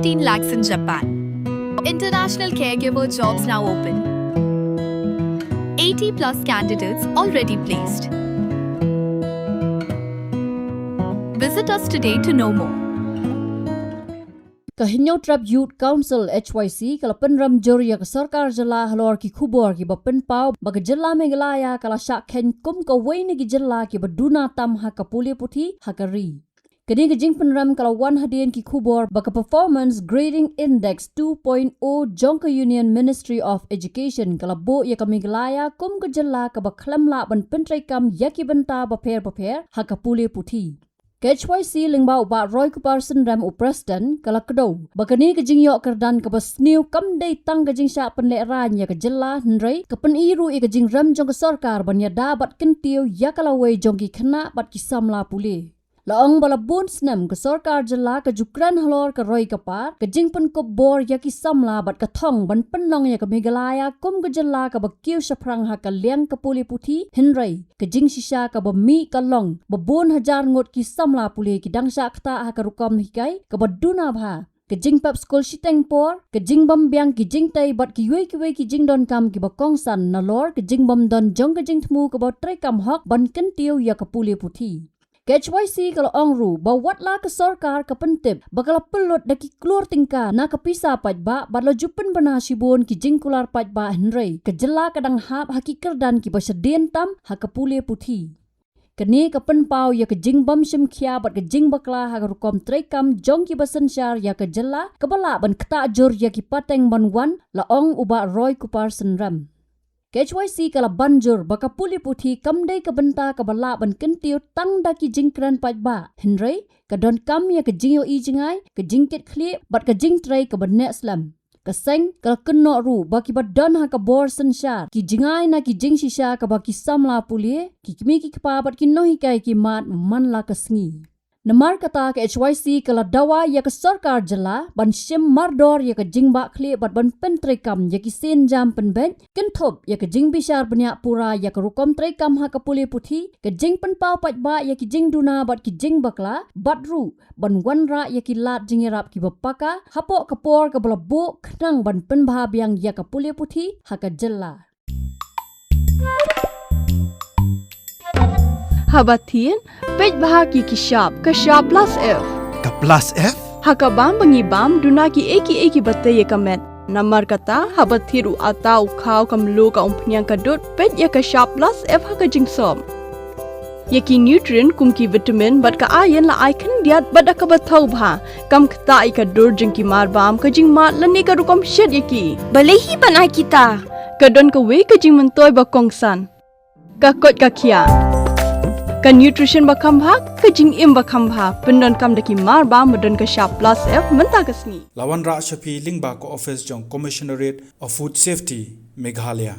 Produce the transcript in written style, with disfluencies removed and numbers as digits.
15 lakhs in Japan. International caregiver jobs now open. 80 plus candidates already placed. Visit us today to know more. Khynnah Trap Youth Council HYC kala penram joria ke Sorkar jela halor ki khubor ki bapen pau bag jela Meghalaya kala syak khen kum ka waini ki jela ki baduna tam ha ka Pule puthi hakari. Kini ke jing penram kala wan hadian ki khubor bag performance grading index 2.0 Jongka Union Ministry of Education kala bo ya ka Meghalaya kum ka jela ka baklam la ban pentrai kam yaki benta baper ha ka Pule puthi. HYC lingbau ba Roy kupar Synrem Preston kala kedo bakani ke jingyo kerdan ke basniu kam dei tang ke jingsha penle ranya ke jela hnrei ke peniru ke jingrem jong ke Sorkar ban yada bat kentiu ya kala Lawei jong ki Khynnah bat ki Samla Pule laong bala bun snem ke Sorkar jela ke jukran halor ke Roy kapar ke jingpen ko bor ya ki Samla bat ke thong ban penlong ya ke Meghalaya kum ke jela ke bakiu saprang ha ke liang ke Pule puthi hnrei ke jing sisa ke bami ke long babon hajar ngot ki Samla Pule ki dangsa kta ha ke rukom hikai ke baduna bha ke jing pap skol siteng por ke jing bam biang ki jing tai bat ki wei ki jing don kam ki bakong san na lor ke jing bam don jong ke jing thmu ke bot tre kam hok ban kentiu ya ke Pule puthi. HYC kalau ongru bawat la ke Sorkar ke pentip bakal pelot daki keluar tingkah na ke pisa pajba batlo jupen bana sibon ki jingkular pajba hnrei ke jela kadang hap hakikir dan ki basedien tam ha ke Pule puthi. Kini ke penpau ya ke jing bam simkhia bat ke jing bakla ha ke rukom trekam jong ki basensyar ya ke jela ke bala ban kta jor ya ki pateng banwan la ong uba Roy kupar Synrem. HYC kala banjur baka Pule puthi kamdai ke benta ke bala ban kentiu tang daki jingkran pajba hnrei ke don kam ya ke jingyo I jingai ke Jingkitkhlieh bat ke jing trai ke benek slam ke seng kala kenok ru baki badan ha ke bor sensyar ki jingai na ki jing sisa ke baki Samla Pule ki kimi ki kepa bat ki nohikai ki mat man la ke sengi. Namar kata ke HYC kala dawa ya ke Sorkar jela ban sim mardor ya ke jingba khli bat ban pentrekam ya ki sen jam penben kenthop ya ke jing bisar banyak pura ya ke rukom trekam ha ke Pule puthi ke jing penpau pajba ya ki jing duna bat ki jing bakla batru ban wanra ya ki lat jingerap ki bapaka hapok kapor ke belabo khnang ban penbha biang ya ke Pule puthi ha ke jela. Habatin, pej bahagi ki shop plus F. Ka plus F? Hakabam bangibam duna ki eki batte ye kamet. Namar kata habathiru atau khau kamlu ka umpnyang kadut pej ya ka shop plus F ha ka jingsom. Yaki nutrient kum ki vitamin bat ka iron la icon diat bat ka bathau bha kam khta I ka dur jing ki marbam ka jing mat lani ka rukom shed yaki. Balehi banai kita. Ka don ka we ka jing mentoy ba kongsan. Ka kot ka kia. Ka nutrition bakam bha ka jing im bakam bha pendon kam daki mar ba medon ka shop plus F menta ka sngi Lawan ra shapi lingba ko office jong commissionerate of food safety Meghalaya